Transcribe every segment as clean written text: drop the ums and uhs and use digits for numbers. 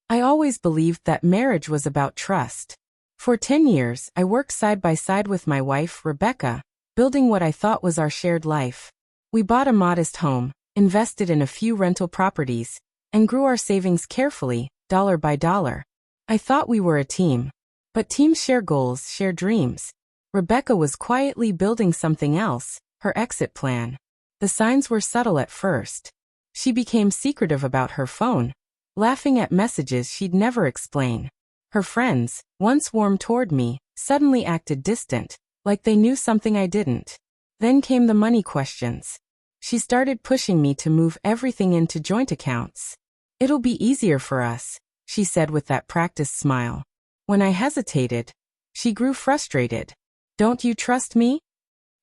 I always believed that marriage was about trust. For 10 years, I worked side by side with my wife, Rebecca, building what I thought was our shared life. We bought a modest home, invested in a few rental properties, and grew our savings carefully, dollar by dollar. I thought we were a team. But teams share goals, share dreams. Rebecca was quietly building something else, her exit plan. The signs were subtle at first. She became secretive about her phone, laughing at messages she'd never explain. Her friends, once warm toward me, suddenly acted distant, like they knew something I didn't. Then came the money questions. She started pushing me to move everything into joint accounts. "It'll be easier for us," she said with that practiced smile. When I hesitated, she grew frustrated. "Don't you trust me?"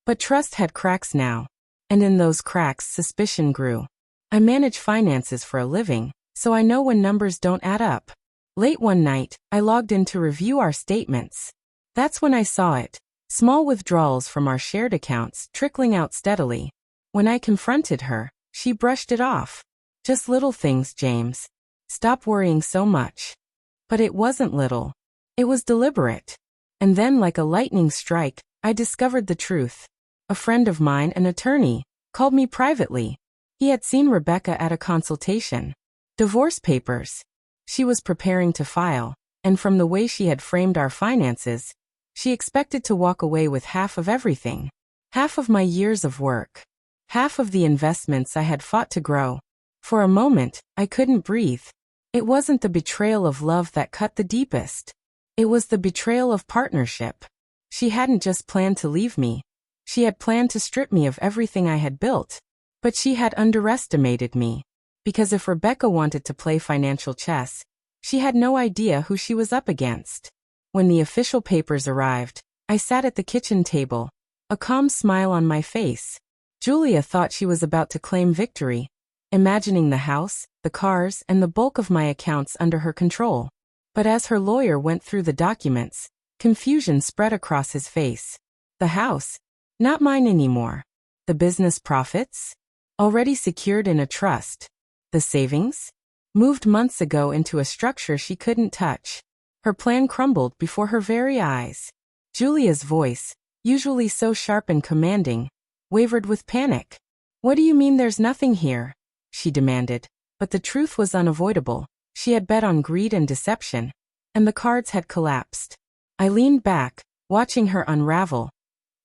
But trust had cracks now. And in those cracks, suspicion grew. I manage finances for a living, so I know when numbers don't add up. Late one night, I logged in to review our statements. That's when I saw it. Small withdrawals from our shared accounts trickling out steadily. When I confronted her, she brushed it off. "Just little things, James. Stop worrying so much." But it wasn't little. It was deliberate. And then, like a lightning strike, I discovered the truth. A friend of mine, an attorney, called me privately. He had seen Rebecca at a consultation. Divorce papers. She was preparing to file, and from the way she had framed our finances, she expected to walk away with half of everything. Half of my years of work. Half of the investments I had fought to grow. For a moment, I couldn't breathe. It wasn't the betrayal of love that cut the deepest. It was the betrayal of partnership. She hadn't just planned to leave me. She had planned to strip me of everything I had built. But she had underestimated me. Because if Rebecca wanted to play financial chess, she had no idea who she was up against. When the official papers arrived, I sat at the kitchen table, a calm smile on my face. Julia thought she was about to claim victory, imagining the house, the cars, and the bulk of my accounts under her control. But as her lawyer went through the documents, confusion spread across his face. The house? Not mine anymore. The business profits? Already secured in a trust. The savings? Moved months ago into a structure she couldn't touch. Her plan crumbled before her very eyes. Julia's voice, usually so sharp and commanding, wavered with panic. "What do you mean there's nothing here?" she demanded. But the truth was unavoidable. She had bet on greed and deception, and the cards had collapsed. I leaned back, watching her unravel,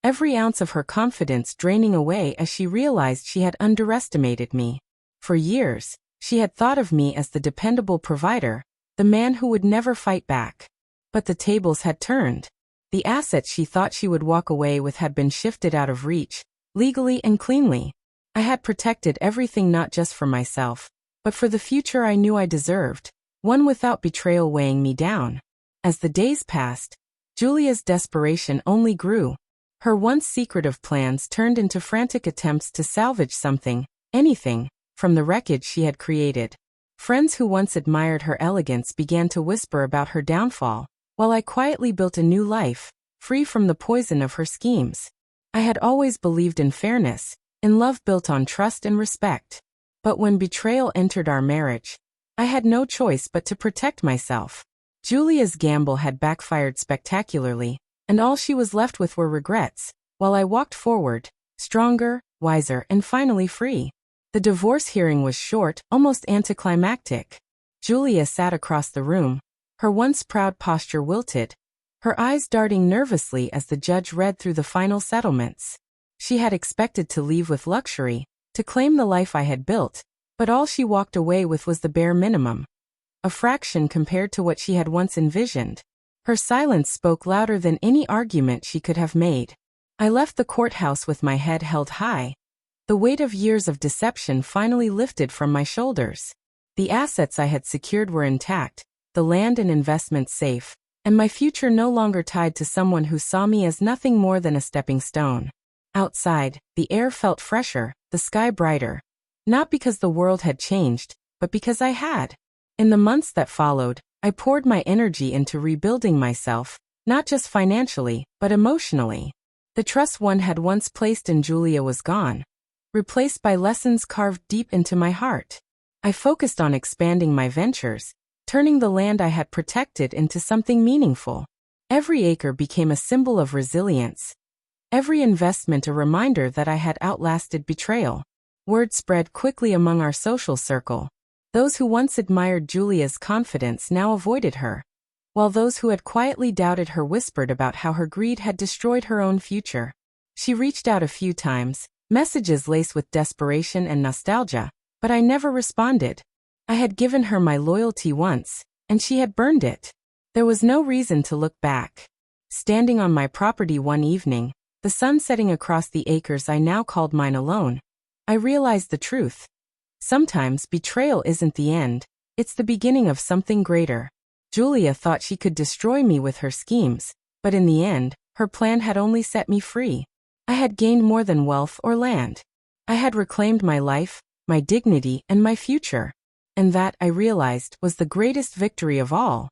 every ounce of her confidence draining away as she realized she had underestimated me. For years, she had thought of me as the dependable provider, the man who would never fight back. But the tables had turned. The assets she thought she would walk away with had been shifted out of reach, legally and cleanly. I had protected everything not just for myself, but for the future I knew I deserved, one without betrayal weighing me down. As the days passed, Julia's desperation only grew. Her once secretive plans turned into frantic attempts to salvage something, anything, from the wreckage she had created. Friends who once admired her elegance began to whisper about her downfall, while I quietly built a new life, free from the poison of her schemes. I had always believed in fairness, in love built on trust and respect. But when betrayal entered our marriage, I had no choice but to protect myself. Julia's gamble had backfired spectacularly, and all she was left with were regrets, while I walked forward, stronger, wiser, and finally free. The divorce hearing was short, almost anticlimactic. Julia sat across the room, her once proud posture wilted, her eyes darting nervously as the judge read through the final settlements. She had expected to leave with luxury, to claim the life I had built, but all she walked away with was the bare minimum. A fraction compared to what she had once envisioned. Her silence spoke louder than any argument she could have made. I left the courthouse with my head held high. The weight of years of deception finally lifted from my shoulders. The assets I had secured were intact, the land and investments safe, and my future no longer tied to someone who saw me as nothing more than a stepping stone. Outside, the air felt fresher, the sky brighter. Not because the world had changed, but because I had. In the months that followed, I poured my energy into rebuilding myself, not just financially, but emotionally. The trust one had once placed in Julia was gone, replaced by lessons carved deep into my heart. I focused on expanding my ventures, turning the land I had protected into something meaningful. Every acre became a symbol of resilience. Every investment a reminder that I had outlasted betrayal. Word spread quickly among our social circle. Those who once admired Julia's confidence now avoided her, while those who had quietly doubted her whispered about how her greed had destroyed her own future. She reached out a few times, messages laced with desperation and nostalgia, but I never responded. I had given her my loyalty once, and she had burned it. There was no reason to look back. Standing on my property one evening, the sun setting across the acres I now called mine alone, I realized the truth. Sometimes betrayal isn't the end, it's the beginning of something greater. Julia thought she could destroy me with her schemes, but in the end, her plan had only set me free. I had gained more than wealth or land. I had reclaimed my life, my dignity, and my future. And that, I realized, was the greatest victory of all.